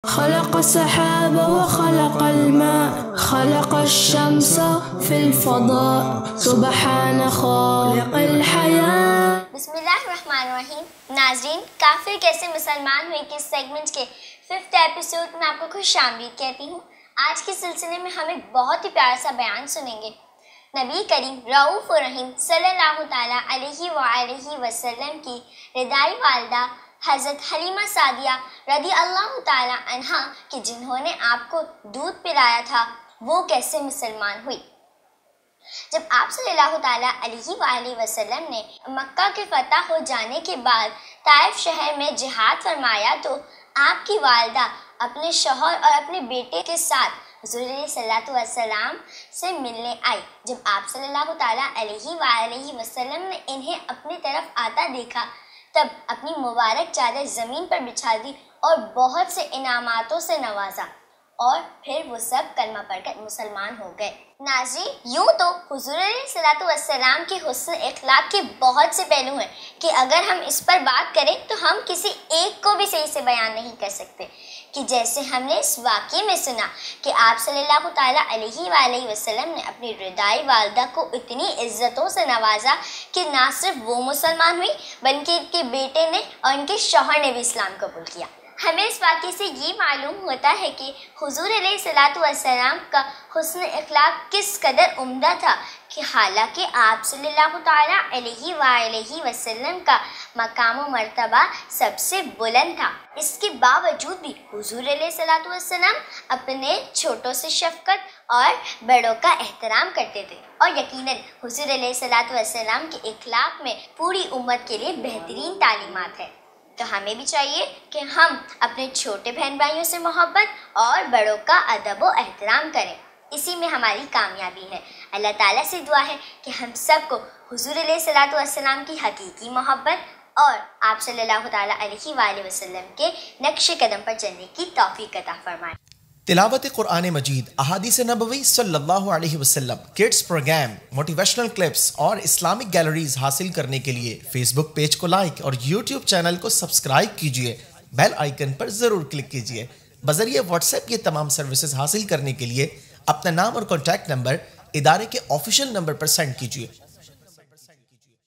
خلق السحاب وخلق الماء خلق الشمس في الفضاء سبحان خالق الحياة. بسم اللہ الرحمن الرحیم. ناظرین، کافر کیسے مسلمان ہوئے کہ سیگمنٹ کے 5th ایپیسوڈ میں آپ کو خوش آمدید کہتی ہوں. آج کے سلسلے میں ہم ایک بہت ہی پیارا سا بیان سنیں گے. نبی کریم رؤوف الرحیم صلی اللہ تعالیٰ علیہ وآلہ وسلم کی رضائی والدہ حضرت حلیمہ سعدیہ رضی اللہ تعالیٰ عنہا کہ جنہوں نے آپ کو دودھ پلایا تھا، وہ کیسے مسلمان ہوئی. جب آپ صلی اللہ تعالیٰ علیہ وآلہ وسلم نے مکہ کے فتح ہو جانے کے بعد طائف شہر میں جہاد فرمایا تو آپ کی والدہ اپنے شوہر اور اپنے بیٹے کے ساتھ حضور علیہ صلاۃ والسلام سے ملنے آئی. جب آپ صلی اللہ تعالیٰ علیہ وآلہ وسلم نے انہیں اپنی طرف آتا دیکھا تب اپنی مبارک چادر زمین پر بچھا دی اور بہت سے انعاماتوں سے نوازا، اور پھر وہ سب کلمہ پڑھ کر مسلمان ہو گئے. ناظرین، یوں تو حضور علیہ صلاۃ والسلام کے حسن اخلاق کے بہت سے پہلو ہیں کہ اگر ہم اس پر بات کریں تو ہم کسی ایک کو بھی صحیح سے بیان نہیں کر سکتے. کہ جیسے ہم نے اس واقعے میں سنا کہ آپ صلی اللہ تعالیٰ علیہ وآلہ وسلم نے اپنی رضائی والدہ کو اتنی عزتوں سے نوازا کہ نہ صرف وہ مسلمان ہوئی بلکہ ان کے بیٹے نے اور ان کے شوہر نے بھی اسلام قبول کیا. ہمیں اس واقعے سے یہ معلوم ہوتا ہے کہ حضور علیہ صلاۃ والسلام کا حسن اخلاق کس قدر عمدہ تھا کہ حالانکہ آپ صلی اللہ تعالیٰ علیہ وآلہ وسلم کا مقام و مرتبہ سب سے بلند تھا، اس کے باوجود بھی حضور علیہ صلاۃ والسلام اپنے چھوٹوں سے شفقت اور بڑوں کا احترام کرتے تھے. اور یقیناً حضور علیہ صلاۃ والسلام کے اخلاق میں پوری امت کے لیے بہترین تعلیمات ہیں. تو ہمیں بھی چاہیے کہ ہم اپنے چھوٹے بہن بھائیوں سے محبت اور بڑوں کا ادب و احترام کریں. اسی میں ہماری کامیابی ہے. اللہ تعالیٰ سے دعا ہے کہ ہم سب کو حضور علیہ صلاۃ والسلام کی حقیقی محبت اور آپ صلی اللہ تعالیٰ علیہ وآلہ وسلم کے نقش قدم پر چلنے کی توفیق عطا فرمائے. تلاوت قرآن مجید، احادیث نبوی صلی اللہ علیہ وسلم، کڈز پروگرام، موٹیویشنل کلپس اور اسلامک گیلریز حاصل کرنے کے لیے فیس بک پیج کو لائک اور یوٹیوب چینل کو سبسکرائب کیجیے. بیل آئیکن پر ضرور کلک کیجیے. بذریعہ واٹس ایپ یہ تمام سروسز حاصل کرنے کے لیے اپنا نام اور کانٹیکٹ نمبر ادارے کے آفیشیل نمبر پر سینڈ کیجیے.